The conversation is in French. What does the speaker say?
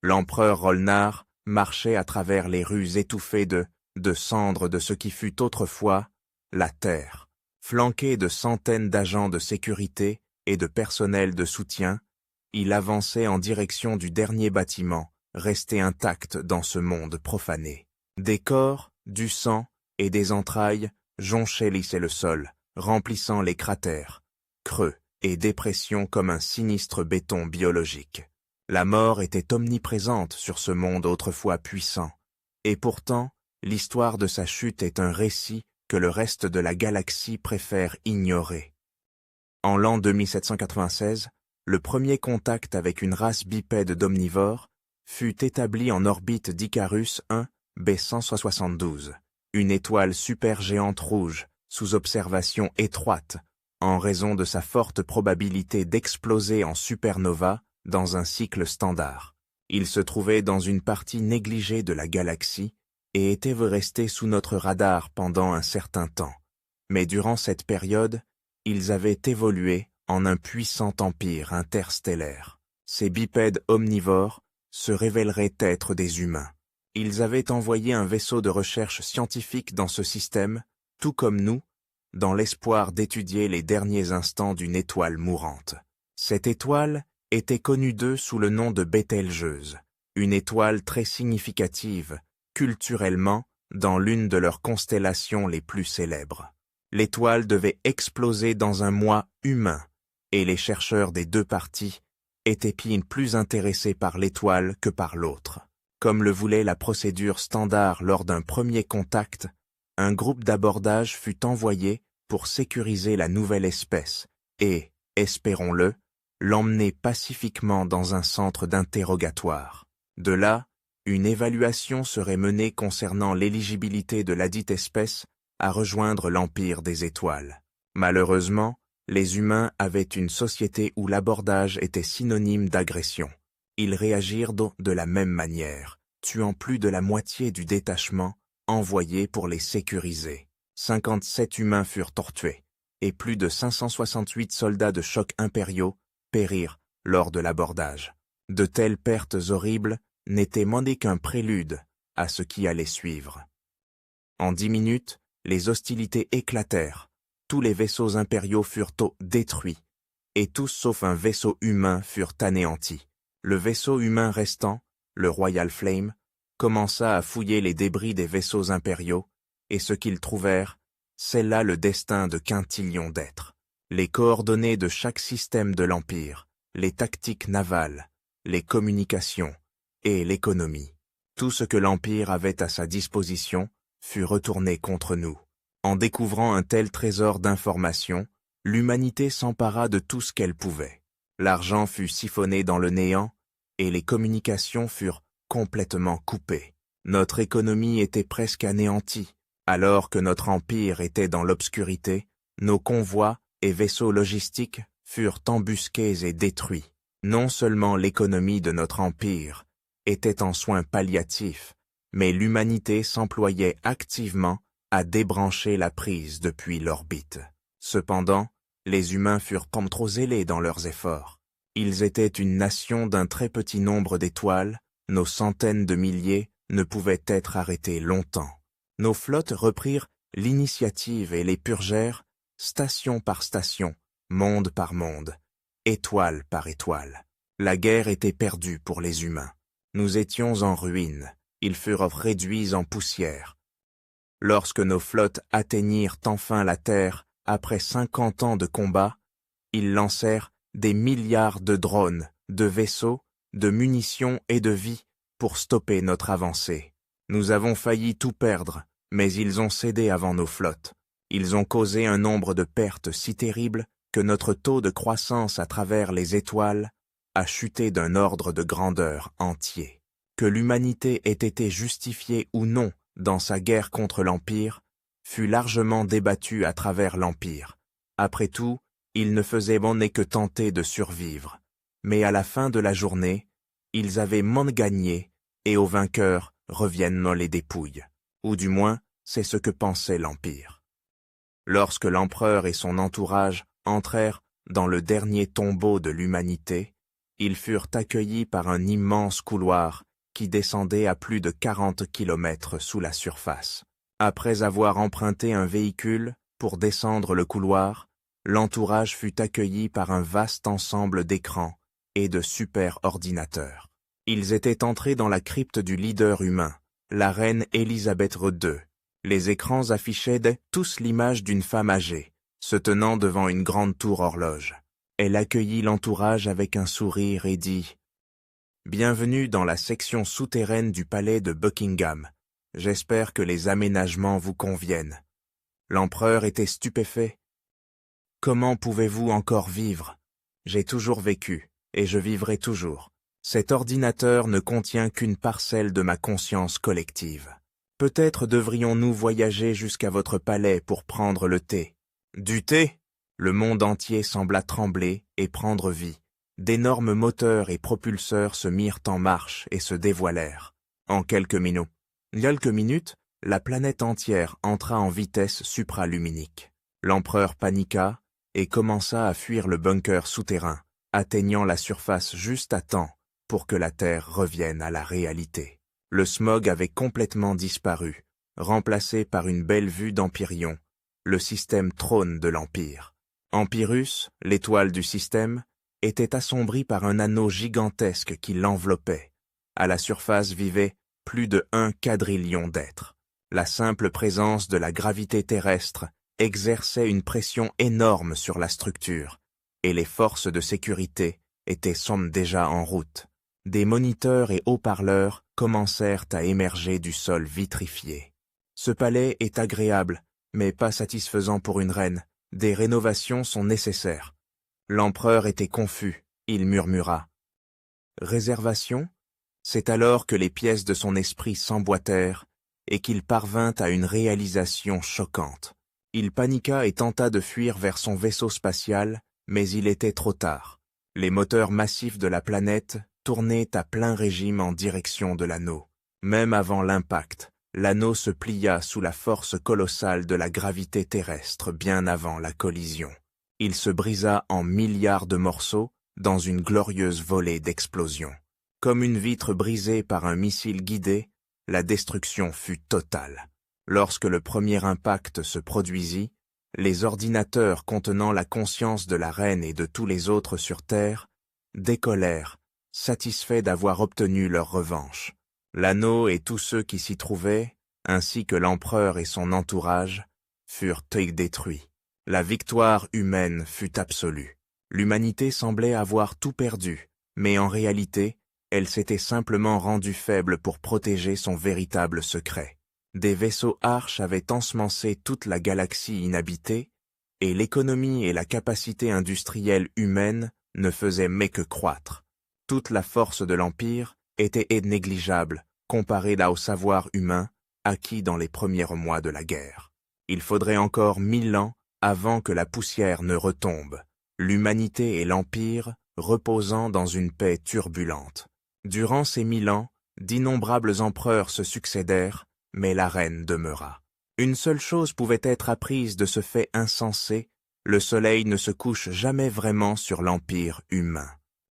L'empereur Rolnar marchait à travers les rues étouffées de cendres de ce qui fut autrefois la terre. Flanqué de centaines d'agents de sécurité et de personnel de soutien, il avançait en direction du dernier bâtiment, resté intact dans ce monde profané. Des corps, du sang et des entrailles jonchaient le sol, remplissant les cratères, creux et dépressions comme un sinistre béton biologique. La mort était omniprésente sur ce monde autrefois puissant, et pourtant, l'histoire de sa chute est un récit que le reste de la galaxie préfère ignorer. En l'an 2796, le premier contact avec une race bipède d'omnivores fut établi en orbite d'Icarus I B172, une étoile supergéante rouge, sous observation étroite, en raison de sa forte probabilité d'exploser en supernova dans un cycle standard. Il se trouvait dans une partie négligée de la galaxie et était resté sous notre radar pendant un certain temps. Mais durant cette période, ils avaient évolué en un puissant empire interstellaire. Ces bipèdes omnivores se révéleraient être des humains. Ils avaient envoyé un vaisseau de recherche scientifique dans ce système, tout comme nous, dans l'espoir d'étudier les derniers instants d'une étoile mourante. Cette étoile était connue d'eux sous le nom de Bételgeuse, une étoile très significative, culturellement, dans l'une de leurs constellations les plus célèbres. L'étoile devait exploser dans un mois humain, et les chercheurs des deux parties étaient plus intéressés par l'étoile que par l'autre. Comme le voulait la procédure standard lors d'un premier contact, un groupe d'abordage fut envoyé pour sécuriser la nouvelle espèce et, espérons-le, l'emmener pacifiquement dans un centre d'interrogatoire. De là, une évaluation serait menée concernant l'éligibilité de ladite espèce à rejoindre l'Empire des Étoiles. Malheureusement, les humains avaient une société où l'abordage était synonyme d'agression. Ils réagirent de la même manière, tuant plus de la moitié du détachement envoyé pour les sécuriser. 57 humains furent tués, et plus de 568 soldats de choc impériaux périrent lors de l'abordage. De telles pertes horribles n'étaient mandées qu'un prélude à ce qui allait suivre. En 10 minutes, les hostilités éclatèrent, tous les vaisseaux impériaux furent détruits, et tous sauf un vaisseau humain furent anéantis. Le vaisseau humain restant, le Royal Flame, commença à fouiller les débris des vaisseaux impériaux, et ce qu'ils trouvèrent, c'est là le destin de quintillions d'êtres. Les coordonnées de chaque système de l'Empire, les tactiques navales, les communications et l'économie. Tout ce que l'Empire avait à sa disposition fut retourné contre nous. En découvrant un tel trésor d'informations, l'humanité s'empara de tout ce qu'elle pouvait. L'argent fut siphonné dans le néant et les communications furent complètement coupées. Notre économie était presque anéantie. Alors que notre empire était dans l'obscurité, nos convois et vaisseaux logistiques furent embusqués et détruits. Non seulement l'économie de notre empire était en soins palliatifs, mais l'humanité s'employait activement à débrancher la prise depuis l'orbite. Cependant, les humains furent trop zélés dans leurs efforts. Ils étaient une nation d'un très petit nombre d'étoiles, nos centaines de milliers ne pouvaient être arrêtés longtemps. Nos flottes reprirent l'initiative et les purgèrent, station par station, monde par monde, étoile par étoile. La guerre était perdue pour les humains. Nous étions en ruine, ils furent réduits en poussière. Lorsque nos flottes atteignirent enfin la Terre après 50 ans de combat, ils lancèrent des milliards de drones, de vaisseaux, de munitions et de vies pour stopper notre avancée. Nous avons failli tout perdre, mais ils ont cédé avant nos flottes. Ils ont causé un nombre de pertes si terribles que notre taux de croissance à travers les étoiles a chuté d'un ordre de grandeur entier. Que l'humanité ait été justifiée ou non dans sa guerre contre l'Empire fut largement débattu à travers l'Empire. Après tout, ils ne faisaient que tenter de survivre. Mais à la fin de la journée, ils avaient gagné et aux vainqueurs reviennent les dépouilles. Ou du moins, c'est ce que pensait l'Empire. Lorsque l'empereur et son entourage entrèrent dans le dernier tombeau de l'humanité, Ils furent accueillis par un immense couloir qui descendait à plus de 40 kilomètres sous la surface. Après avoir emprunté un véhicule pour descendre le couloir, l'entourage fut accueilli par un vaste ensemble d'écrans et de super-ordinateurs. Ils étaient entrés dans la crypte du leader humain, la reine Élisabeth II. Les écrans affichaient tous l'image d'une femme âgée, se tenant devant une grande tour horloge. Elle accueillit l'entourage avec un sourire et dit « Bienvenue dans la section souterraine du palais de Buckingham. J'espère que les aménagements vous conviennent. » L'empereur était stupéfait. « Comment pouvez-vous encore vivre? J'ai toujours vécu, et je vivrai toujours. Cet ordinateur ne contient qu'une parcelle de ma conscience collective. Peut-être devrions-nous voyager jusqu'à votre palais pour prendre le thé. » Du thé? Le monde entier sembla trembler et prendre vie. D'énormes moteurs et propulseurs se mirent en marche et se dévoilèrent. En quelques minutes, la planète entière entra en vitesse supraluminique. L'empereur paniqua et commença à fuir le bunker souterrain, atteignant la surface juste à temps pour que la Terre revienne à la réalité. Le smog avait complètement disparu, remplacé par une belle vue d'Empyrion, le système trône de l'Empire. Empyrus, l'étoile du système, était assombrie par un anneau gigantesque qui l'enveloppait. À la surface vivaient plus de 1 quadrillion d'êtres. La simple présence de la gravité terrestre exerçait une pression énorme sur la structure, et les forces de sécurité étaient déjà en route. Des moniteurs et haut-parleurs commencèrent à émerger du sol vitrifié. Ce palais est agréable, mais pas satisfaisant pour une reine. Des rénovations sont nécessaires. L'empereur était confus, il murmura. Réservation? C'est alors que les pièces de son esprit s'emboîtèrent et qu'il parvint à une réalisation choquante. Il paniqua et tenta de fuir vers son vaisseau spatial, mais il était trop tard. Les moteurs massifs de la planète tournaient à plein régime en direction de l'anneau. Même avant l'impact, l'anneau se plia sous la force colossale de la gravité terrestre bien avant la collision. Il se brisa en milliards de morceaux dans une glorieuse volée d'explosions. Comme une vitre brisée par un missile guidé, la destruction fut totale. Lorsque le premier impact se produisit, les ordinateurs contenant la conscience de la reine et de tous les autres sur Terre décollèrent, satisfaits d'avoir obtenu leur revanche. L'anneau et tous ceux qui s'y trouvaient, ainsi que l'empereur et son entourage, furent détruits. La victoire humaine fut absolue. L'humanité semblait avoir tout perdu, mais en réalité, elle s'était simplement rendue faible pour protéger son véritable secret. Des vaisseaux Arche avaient ensemencé toute la galaxie inhabitée, et l'économie et la capacité industrielle humaine ne faisaient mais que croître. Toute la force de l'Empire était négligeable comparée au savoir humain acquis dans les premiers mois de la guerre. Il faudrait encore 1000 ans avant que la poussière ne retombe, l'humanité et l'Empire reposant dans une paix turbulente. Durant ces 1000 ans, d'innombrables empereurs se succédèrent, mais la reine demeura. Une seule chose pouvait être apprise de ce fait insensé, le soleil ne se couche jamais vraiment sur l'Empire humain.